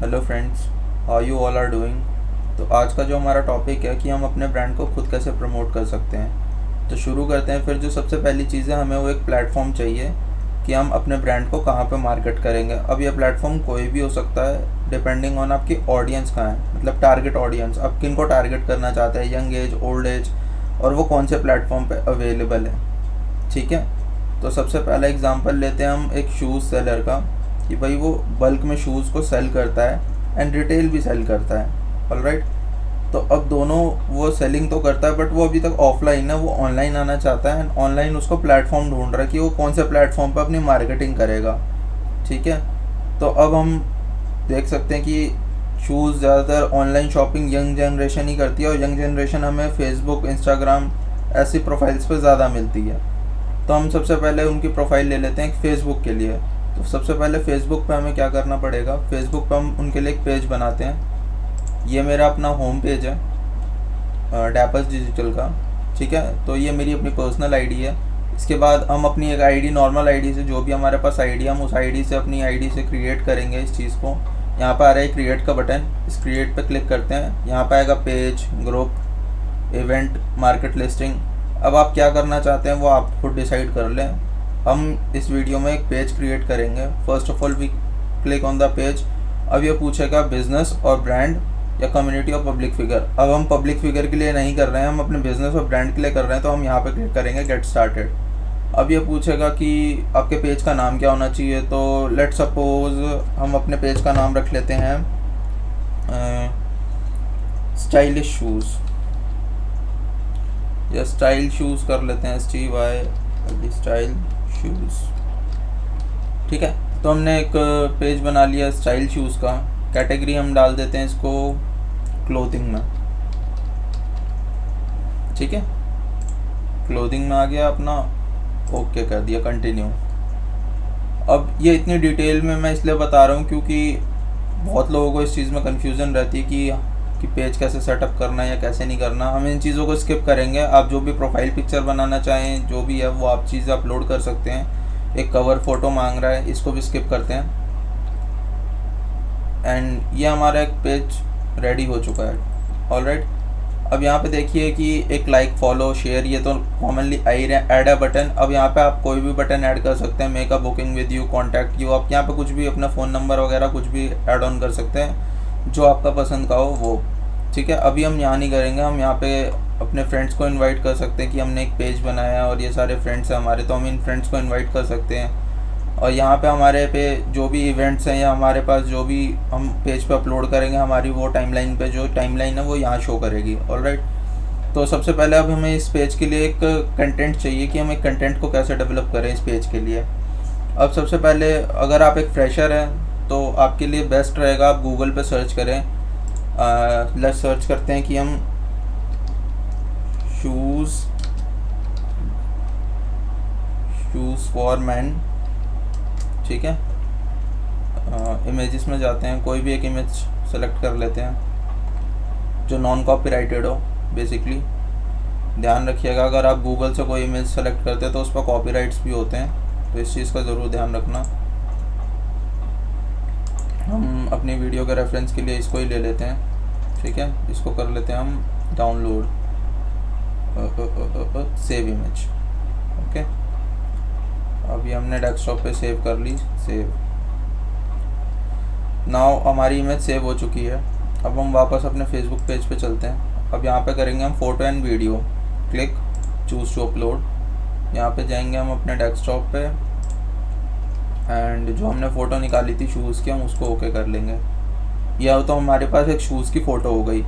Hello friends, how you all are doing. तो आज का जो हमारा टॉपिक है कि हम अपने ब्रांड को खुद कैसे प्रमोट कर सकते हैं। तो शुरू करते हैं। फिर जो सबसे पहली चीज़ है, हमें वो एक प्लेटफॉर्म चाहिए कि हम अपने ब्रांड को कहाँ पे मार्केट करेंगे। अब ये प्लेटफॉर्म कोई भी हो सकता है, डिपेंडिंग ऑन आपकी ऑडियंस कहाँ है, मतलब टारगेट ऑडियंस, आप किन को टारगेट करना चाहते हैं, यंग एज, ओल्ड एज, और वो कौन से प्लेटफॉर्म पे अवेलेबल है। ठीक है। तो सबसे पहला एग्जांपल लेते हैं हम एक शूज़ सेलर का, कि भाई वो बल्क में शूज़ को सेल करता है एंड रिटेल भी सेल करता है। ऑलराइट। तो अब दोनों वो सेलिंग तो करता है, बट वो अभी तक ऑफलाइन है, वो ऑनलाइन आना चाहता है एंड ऑनलाइन उसको प्लेटफॉर्म ढूंढ रहा है कि वो कौन से प्लेटफॉर्म पर अपनी मार्केटिंग करेगा। ठीक है। तो अब हम देख सकते हैं कि शूज़ ज़्यादातर ऑनलाइन शॉपिंग यंग जनरेशन ही करती है, और यंग जनरेशन हमें फेसबुक, इंस्टाग्राम ऐसी प्रोफाइल्स पर ज़्यादा मिलती है। तो हम सबसे पहले उनकी प्रोफाइल ले लेते हैं फेसबुक के लिए। तो सबसे पहले फेसबुक पे हमें क्या करना पड़ेगा, फेसबुक पे हम उनके लिए एक पेज बनाते हैं। ये मेरा अपना होम पेज है डैपर्स डिजिटल का। ठीक है। तो ये मेरी अपनी पर्सनल आईडी है। इसके बाद हम अपनी एक आईडी, नॉर्मल आईडी से, जो भी हमारे पास आईडी है, हम उस आईडी से, अपनी आईडी से क्रिएट करेंगे इस चीज़ को। यहाँ पर आ रहा है क्रिएट का बटन, इस क्रिएट पे क्लिक करते हैं। यहाँ पर आएगा page, group, event, market listing. अब आप क्या करना चाहते हैं वो आप खुद डिसाइड कर लें। हम इस वीडियो में एक पेज क्रिएट करेंगे। First of all we click on the page. अब ये पूछेगा बिजनेस और ब्रांड या कम्युनिटी और पब्लिक फिगर। अब हम पब्लिक फिगर के लिए नहीं कर रहे हैं, हम अपने बिजनेस और ब्रांड के लिए कर रहे हैं, तो हम यहाँ पे क्लिक करेंगे गेट स्टार्टेड। अब ये पूछेगा कि आपके पेज का नाम क्या होना चाहिए। तो लेट सपोज हम अपने पेज का नाम रख लेते हैं स्टाइलिश शूज़, या स्टाइल शूज़ कर लेते हैं, STY स्टाइल शूज़। ठीक है। तो हमने एक पेज बना लिया स्टाइल शूज़ का। कैटेगरी हम डाल देते हैं इसको क्लोथिंग में। ठीक है। क्लोथिंग में आ गया अपना, ओके कर दिया, कंटिन्यू। अब ये इतनी डिटेल में मैं इसलिए बता रहा हूँ क्योंकि बहुत लोगों को इस चीज़ में कन्फ्यूज़न रहती है कि पेज कैसे सेटअप करना है या कैसे नहीं करना। हम इन चीज़ों को स्किप करेंगे। आप जो भी प्रोफाइल पिक्चर बनाना चाहें, जो भी है वो आप चीज़ें अपलोड कर सकते हैं। एक कवर फ़ोटो मांग रहा है, इसको भी स्किप करते हैं। एंड ये हमारा एक पेज रेडी हो चुका है। ऑलराइट। अब यहाँ पे देखिए कि एक लाइक, फॉलो, शेयर, ये तो कॉमनली आ ही रहे हैं। Add a button. अब यहाँ पे आप कोई भी बटन ऐड कर सकते हैं। Make a booking with you, contact you. आप यहाँ पे कुछ भी, अपना फ़ोन नंबर वगैरह कुछ भी ऐड ऑन कर सकते हैं, जो आपका पसंद का हो वो। ठीक है। अभी हम यहाँ नहीं करेंगे, हम यहाँ पे अपने फ्रेंड्स को इनवाइट कर सकते हैं कि हमने एक पेज बनाया है और ये सारे फ्रेंड्स हैं हमारे, तो हम इन फ्रेंड्स को इनवाइट कर सकते हैं। और यहाँ पे हमारे पे जो भी इवेंट्स हैं या हमारे पास जो भी हम पेज पे अपलोड करेंगे, हमारी वो टाइमलाइन पे जो टाइमलाइन है वो यहाँ शो करेगी। ऑलराइट। तो सबसे पहले अब हमें इस पेज के लिए एक कंटेंट चाहिए कि हम एक कंटेंट को कैसे डेवलप करें इस पेज के लिए। अब सबसे पहले अगर आप एक फ्रेशर हैं तो आपके लिए बेस्ट रहेगा आप गूगल पे सर्च करें। लेट्स सर्च करते हैं कि हम शूज़ फॉर मैन। ठीक है। इमेजेस में जाते हैं, कोई भी एक इमेज सेलेक्ट कर लेते हैं जो नॉन कॉपीराइटेड हो। बेसिकली ध्यान रखिएगा, अगर आप गूगल से कोई इमेज सेलेक्ट करते हैं तो उस पर कॉपीराइट्स भी होते हैं, तो इस चीज़ का ज़रूर ध्यान रखना। हम अपनी वीडियो के रेफरेंस के लिए इसको ही ले लेते हैं। ठीक है। इसको कर लेते हैं हम डाउनलोड, सेव इमेज। ओके। अभी हमने डेस्कटॉप पे सेव कर ली, सेव। नाउ हमारी इमेज सेव हो चुकी है। अब हम वापस अपने फेसबुक पेज पे चलते हैं। अब यहाँ पे करेंगे हम photo and video, click, choose to upload. यहाँ पे जाएंगे हम अपने डेस्कटॉप पे एंड जो हमने फ़ोटो निकाली थी शूज़ की, हम उसको ओके कर लेंगे। यह तो हमारे पास एक शूज़ की फ़ोटो हो गई।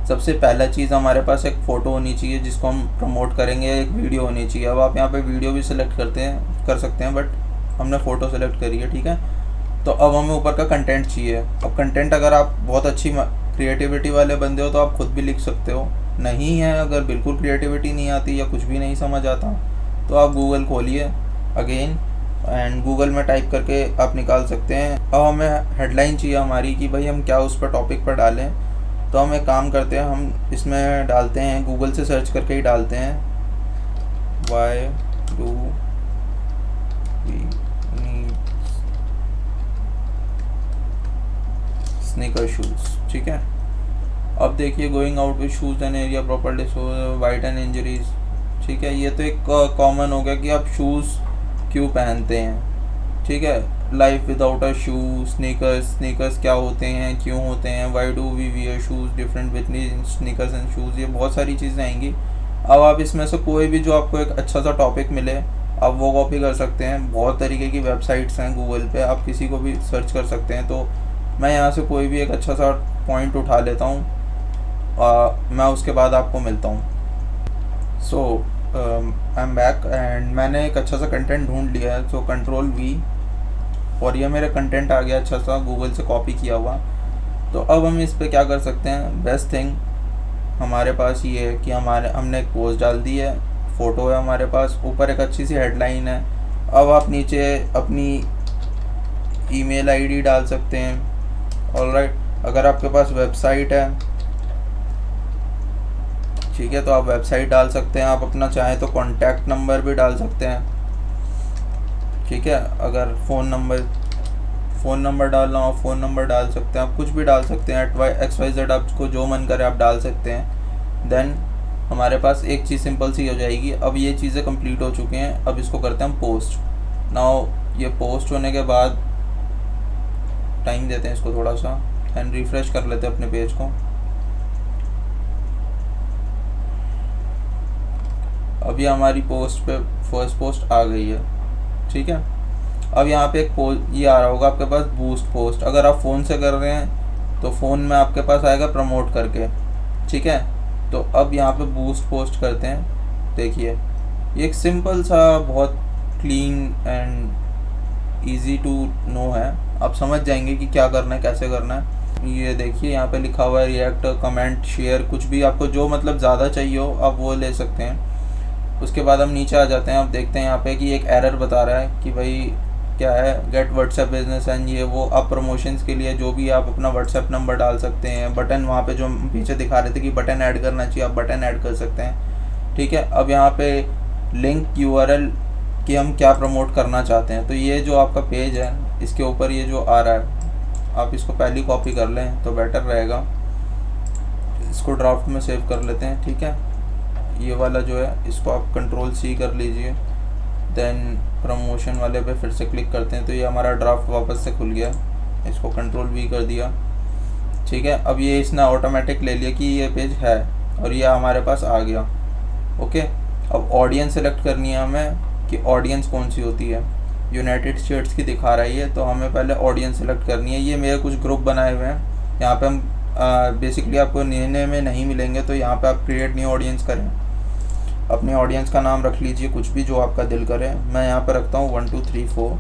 सबसे पहला चीज़ हमारे पास एक फ़ोटो होनी चाहिए जिसको हम प्रमोट करेंगे, एक वीडियो होनी चाहिए। अब आप यहाँ पे वीडियो भी सिलेक्ट कर सकते हैं, बट हमने फ़ोटो सेलेक्ट करी है। ठीक है। तो अब हमें ऊपर का कंटेंट चाहिए। अब कंटेंट अगर आप बहुत अच्छी क्रिएटिविटी वाले बंदे हो तो आप खुद भी लिख सकते हो। नहीं है, अगर बिल्कुल क्रिएटिविटी नहीं आती या कुछ भी नहीं समझ आता, तो आप गूगल खोलिए अगेन एंड गूगल में टाइप करके आप निकाल सकते हैं। अब हमें हेडलाइन चाहिए हमारी कि भाई हम क्या उस पर टॉपिक पर डालें। तो हम एक काम करते हैं, हम इसमें डालते हैं, गूगल से सर्च करके ही डालते हैं, why do we need sneaker shoes, ठीक है। अब देखिए going out with shoes and area properly white and injuries, ठीक है। ये तो एक कॉमन हो गया कि आप शूज़ क्यों पहनते हैं, ठीक है। Life without a shoe, sneakers क्या होते हैं, क्यों होते हैं, why do we wear shoes, different between sneakers and shoes, ये बहुत सारी चीज़ें आएंगी। अब आप इसमें से कोई भी जो आपको एक अच्छा सा टॉपिक मिले आप वो कॉपी कर सकते हैं। बहुत तरीके की वेबसाइट्स हैं गूगल पे, आप किसी को भी सर्च कर सकते हैं। तो मैं यहाँ से कोई भी एक अच्छा सा पॉइंट उठा लेता हूँ, मैं उसके बाद आपको मिलता हूँ। सो आई एम बैक एंड मैंने एक अच्छा सा कंटेंट ढूंढ लिया है। सो Ctrl+V और ये मेरा कंटेंट आ गया अच्छा सा गूगल से कॉपी किया हुआ। तो अब हम इस पे क्या कर सकते हैं, बेस्ट थिंग हमारे पास ये है कि हमने एक पोस्ट डाल दी है, फ़ोटो है हमारे पास, ऊपर एक अच्छी सी हेडलाइन है। अब आप नीचे अपनी ईमेल आईडी डाल सकते हैं। ऑलराइट, अगर आपके पास वेबसाइट है, ठीक है, तो आप वेबसाइट डाल सकते हैं। आप अपना चाहें तो कॉन्टैक्ट नंबर भी डाल सकते हैं, ठीक है। अगर फ़ोन नंबर डालना हो फ़ोन नंबर डाल सकते हैं, आप कुछ भी डाल सकते हैं। XYZ आपको जो मन करे आप डाल सकते हैं। देन हमारे पास एक चीज़ सिंपल सी हो जाएगी। अब ये चीज़ें कंप्लीट हो चुकी हैं, अब इसको करते हैं हम पोस्ट। नाउ ये पोस्ट होने के बाद टाइम देते हैं इसको थोड़ा सा एंड रिफ़्रेश कर लेते हैं अपने पेज को। अभी हमारी पोस्ट पे फर्स्ट पोस्ट आ गई है, ठीक है। अब यहाँ पे एक पोस्ट ये आ रहा होगा आपके पास, बूस्ट पोस्ट। अगर आप फ़ोन से कर रहे हैं तो फ़ोन में आपके पास आएगा प्रमोट करके, ठीक है। तो अब यहाँ पे बूस्ट पोस्ट करते हैं। देखिए ये एक सिंपल सा बहुत clean and easy to know है, आप समझ जाएंगे कि क्या करना है, कैसे करना है। ये देखिए यहाँ पे लिखा हुआ है रिएक्ट, कमेंट, शेयर, कुछ भी आपको जो मतलब ज़्यादा चाहिए हो आप वो ले सकते हैं। उसके बाद हम नीचे आ जाते हैं। आप देखते हैं यहाँ पे कि एक एरर बता रहा है कि भाई क्या है, गेट व्हाट्सएप बिजनेस एंड ये वो। आप प्रमोशंस के लिए जो भी आप अपना व्हाट्सएप नंबर डाल सकते हैं। बटन वहाँ पे जो पीछे दिखा रहे थे कि बटन ऐड करना चाहिए, आप बटन ऐड कर सकते हैं, ठीक है। अब यहाँ पे लिंक URL कि हम क्या प्रमोट करना चाहते हैं। तो ये जो आपका पेज है इसके ऊपर ये जो आ रहा है, आप इसको पहली कॉपी कर लें तो बेटर रहेगा। इसको ड्राफ्ट में सेव कर लेते हैं, ठीक है। ये वाला जो है इसको आप Ctrl+C कर लीजिए। देन प्रमोशन वाले पे फिर से क्लिक करते हैं तो ये हमारा ड्राफ्ट वापस से खुल गया। इसको Ctrl+V कर दिया, ठीक है। अब ये इसने ऑटोमेटिक ले लिया कि ये पेज है और ये हमारे पास आ गया, ओके। अब ऑडियंस सेलेक्ट करनी है हमें कि ऑडियंस कौन सी होती है। यूनाइटेड स्टेट्स की दिखा रही है तो हमें पहले ऑडियंस सेलेक्ट करनी है। ये मेरे कुछ ग्रुप बनाए हुए हैं, यहाँ पे हम बेसिकली आपको नए में नहीं मिलेंगे, तो यहाँ पे आप क्रिएट न्यू ऑडियंस करें। अपने ऑडियंस का नाम रख लीजिए कुछ भी जो आपका दिल करे। मैं यहाँ पर रखता हूँ 1 2 3 4,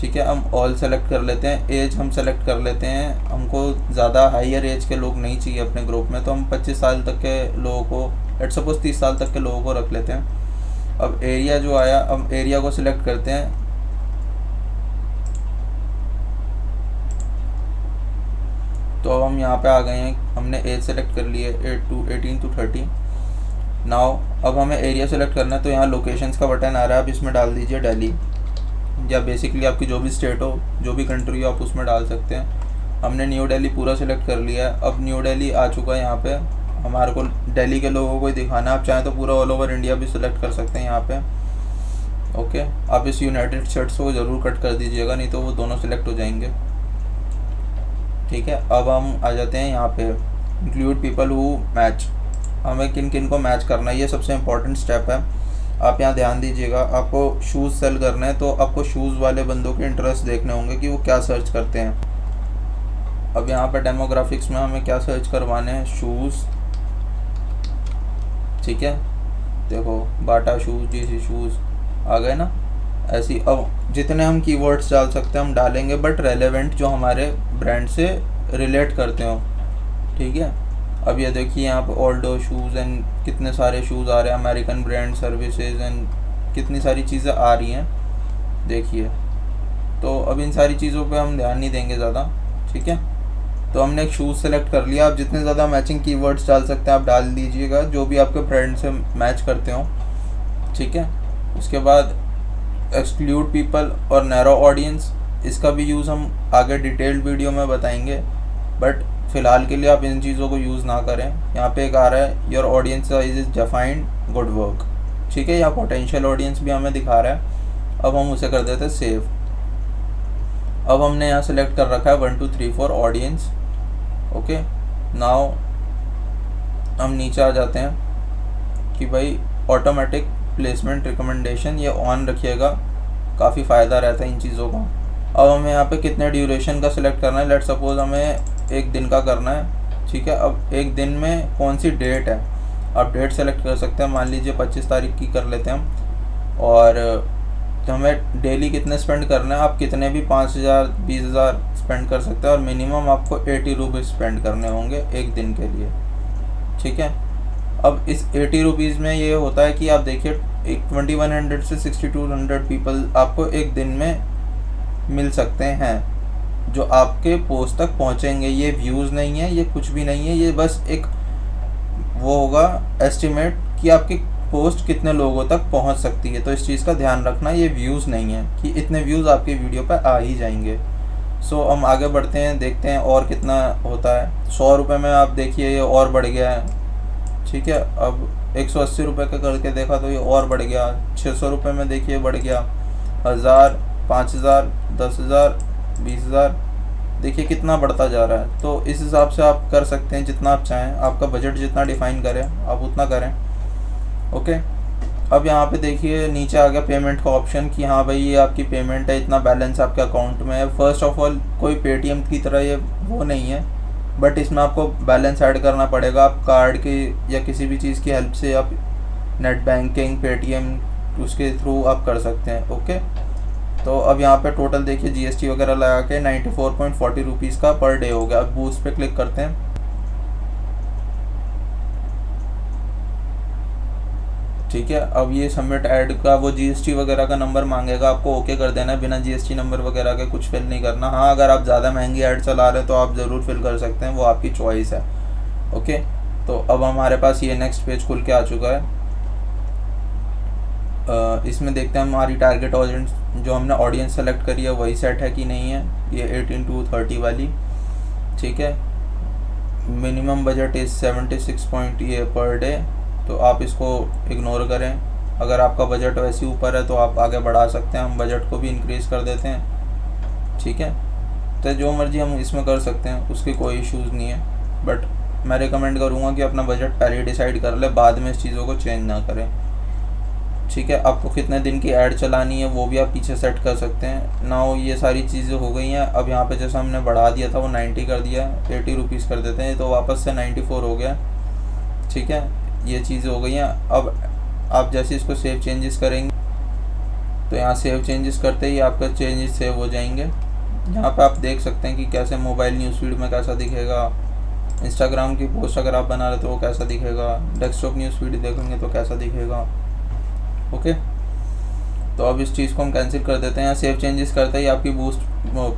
ठीक है। हम ऑल सेलेक्ट कर लेते हैं। एज हम सेलेक्ट कर लेते हैं, हमको ज़्यादा हाइयर एज के लोग नहीं चाहिए अपने ग्रुप में, तो हम 25 साल तक के लोगों को, लेट्स सपोज 30 साल तक के लोगों को रख लेते हैं। अब एरिया जो आया, अब एरिया को सिलेक्ट करते हैं। तो अब हम यहाँ पे आ गए हैं, हमने एज सेलेक्ट कर ली है 18 to 30। नाउ अब हमें एरिया सेलेक्ट करना है, तो यहाँ लोकेशंस का बटन आ रहा है, आप इसमें डाल दीजिए दिल्ली, या बेसिकली आपकी जो भी स्टेट हो, जो भी कंट्री हो, आप उसमें डाल सकते हैं। हमने न्यू दिल्ली पूरा सेलेक्ट कर लिया है। अब न्यू दिल्ली आ चुका है, यहाँ पे हमारे को दिल्ली के लोगों को ही दिखाना है। आप चाहें तो पूरा ऑल ओवर इंडिया भी सिलेक्ट कर सकते हैं यहाँ पे, ओके। आप इस यूनाइटेड स्टेट्स को ज़रूर कट कर दीजिएगा, नहीं तो वो दोनों सिलेक्ट हो जाएंगे, ठीक है। अब हम आ जाते हैं यहाँ पे इंक्लूड पीपल हु मैच, हमें किन किन को मैच करना है, ये सबसे इम्पोर्टेंट स्टेप है। आप यहाँ ध्यान दीजिएगा, आपको शूज़ सेल करने हैं तो आपको शूज़ वाले बंदों के इंटरेस्ट देखने होंगे कि वो क्या सर्च करते हैं। अब यहाँ पर डेमोग्राफिक्स में हमें क्या सर्च करवाने हैं, शूज़, ठीक है। देखो बाटा शूज़, GC शूज़ आ गए ना, ऐसी। अब जितने हम कीवर्ड्स डाल सकते हैं हम डालेंगे, बट रेलेवेंट जो हमारे ब्रांड से रिलेट करते हो, ठीक है। अब ये देखिए यहाँ पर ओल्डो शूज़ एंड कितने सारे शूज़ आ रहे हैं, अमेरिकन ब्रांड सर्विसेज एंड कितनी सारी चीज़ें आ रही हैं, देखिए। तो अब इन सारी चीज़ों पे हम ध्यान नहीं देंगे ज़्यादा, ठीक है। तो हमने एक शूज़ सेलेक्ट कर लिया। आप जितने ज़्यादा मैचिंग कीवर्ड्स डाल सकते हैं आप डाल दीजिएगा, जो भी आपके ब्रांड से मैच करते हो, ठीक है। उसके बाद एक्सक्लूड पीपल और नैरो ऑडियंस, इसका भी यूज़ हम आगे डिटेल्ड वीडियो में बताएंगे, बट फ़िलहाल के लिए आप इन चीज़ों को यूज़ ना करें। यहाँ पे एक आ रहा है your audience size is defined, good work, ठीक है। या पोटेंशियल ऑडियंस भी हमें दिखा रहा है। अब हम उसे कर देते हैं सेव। अब हमने यहाँ सेलेक्ट कर रखा है 1 2 3 4 ऑडियंस। ओके, नाउ हम नीचे आ जाते हैं कि भाई ऑटोमेटिक प्लेसमेंट रिकमेंडेशन ये ऑन रखिएगा, काफ़ी फ़ायदा रहता है इन चीज़ों का। अब हमें यहाँ पे कितने ड्यूरेशन का सिलेक्ट करना है। लेट सपोज हमें 1 दिन का करना है, ठीक है। अब 1 दिन में कौन सी डेट है, आप डेट सेलेक्ट कर सकते हैं। मान लीजिए 25 तारीख की कर लेते हैं हम। और हमें डेली कितने स्पेंड करना है, आप कितने भी 5,000 20,000 स्पेंड कर सकते हैं। और मिनिमम आपको 80 रुपीज़ स्पेंड करने होंगे 1 दिन के लिए, ठीक है। अब इस 80 रुपीज़ में ये होता है कि आप देखिए 2100 से 6200 पीपल आपको 1 दिन में मिल सकते हैं, जो आपके पोस्ट तक पहुंचेंगे। ये व्यूज़ नहीं है, ये कुछ भी नहीं है, ये बस एक वो होगा एस्टिमेट कि आपकी पोस्ट कितने लोगों तक पहुंच सकती है। तो इस चीज़ का ध्यान रखना, ये व्यूज़ नहीं है कि इतने व्यूज़ आपकी वीडियो पर आ ही जाएंगे। सो हम आगे बढ़ते हैं, देखते हैं और कितना होता है। 100 रुपये में आप देखिए ये और बढ़ गया है, ठीक है। अब 180 रुपये का करके देखा तो ये और बढ़ गया। 600 रुपये में देखिए बढ़ गया, 1000, 5000, 10,000, 20,000, देखिए कितना बढ़ता जा रहा है। तो इस हिसाब से आप कर सकते हैं जितना आप चाहें, आपका बजट जितना डिफाइन करें आप उतना करें। ओके, अब यहाँ पे देखिए नीचे आ गया पेमेंट का ऑप्शन कि हाँ भाई ये आपकी पेमेंट है, इतना बैलेंस आपके अकाउंट में है। फर्स्ट ऑफ ऑल कोई पेटीएम की तरह ये वो नहीं है, बट इसमें आपको बैलेंस ऐड करना पड़ेगा। आप कार्ड के या किसी भी चीज़ की हेल्प से आप नेट बैंकिंग, पेटीएम उसके थ्रू आप कर सकते हैं। ओके, तो अब यहाँ पे टोटल देखिए जीएसटी वगैरह लगा के 94.40 रुपीज़ का पर डे हो गया। अब बूस्ट पे क्लिक करते हैं। ठीक है, अब ये सबमिट ऐड का वो जीएसटी वगैरह का नंबर मांगेगा, आपको ओके कर देना है, बिना जीएसटी नंबर वगैरह के कुछ फिल नहीं करना। हाँ, अगर आप ज़्यादा महंगी ऐड चला रहे हैं तो आप ज़रूर फिल कर सकते हैं, वो आपकी चॉइस है। ओके, तो अब हमारे पास ये नेक्स्ट पेज खुल के आ चुका है। इसमें देखते हैं हमारी टारगेट ऑडियंस जो हमने ऑडियंस सेलेक्ट करी है वही सेट है कि नहीं है। ये 18 to 30 वाली, ठीक है। मिनिमम बजट इज़ 76 पॉइंट ये पर डे, तो आप इसको इग्नोर करें। अगर आपका बजट वैसे ऊपर है तो आप आगे बढ़ा सकते हैं, हम बजट को भी इंक्रीज़ कर देते हैं, ठीक है। तो जो मर्ज़ी हम इसमें कर सकते हैं, उसकी कोई इश्यूज़ नहीं है। बट मैं रिकमेंड करूँगा कि अपना बजट पहले डिसाइड कर ले, बाद में इस चीज़ों को चेंज ना करें, ठीक है। आपको कितने दिन की ऐड चलानी है वो भी आप पीछे सेट कर सकते हैं। नाउ ये सारी चीज़ें हो गई हैं। अब यहाँ पे जैसे हमने बढ़ा दिया था वो 90 कर दिया, 80 रुपीज़ कर देते हैं, तो वापस से 94 हो गया, ठीक है। ये चीज़ें हो गई हैं। अब आप जैसे इसको सेव चेंजेस करेंगे तो यहाँ सेव चेंजेस करते ही आपका चेंजेस सेव हो जाएंगे। यहाँ पे आप देख सकते हैं कि कैसे मोबाइल न्यूज़ फीड में कैसा दिखेगा, इंस्टाग्राम की पोस्ट अगर आप बना रहे तो वो कैसा दिखेगा, डेस्कटॉप न्यूज़ फीड देखेंगे तो कैसा दिखेगा। ओके, तो अब इस चीज़ को हम कैंसिल कर देते हैं। यहाँ सेव चेंजेस करते ही आपकी बूस्ट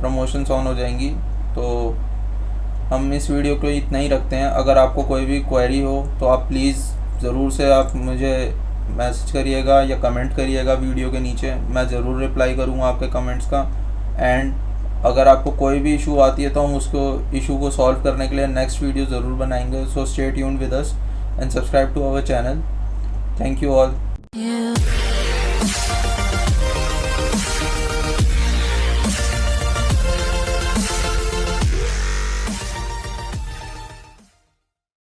प्रमोशंस ऑन हो जाएंगी। तो हम इस वीडियो को इतना ही रखते हैं। अगर आपको कोई भी क्वेरी हो तो आप प्लीज़ ज़रूर से आप मुझे मैसेज करिएगा या कमेंट करिएगा वीडियो के नीचे, मैं ज़रूर रिप्लाई करूँगा आपके कमेंट्स का। एंड अगर आपको कोई भी इशू आती है तो हम उसको इशू को सॉल्व करने के लिए नेक्स्ट वीडियो ज़रूर बनाएंगे। So stay tuned with us and subscribe to our channel. Thank you all.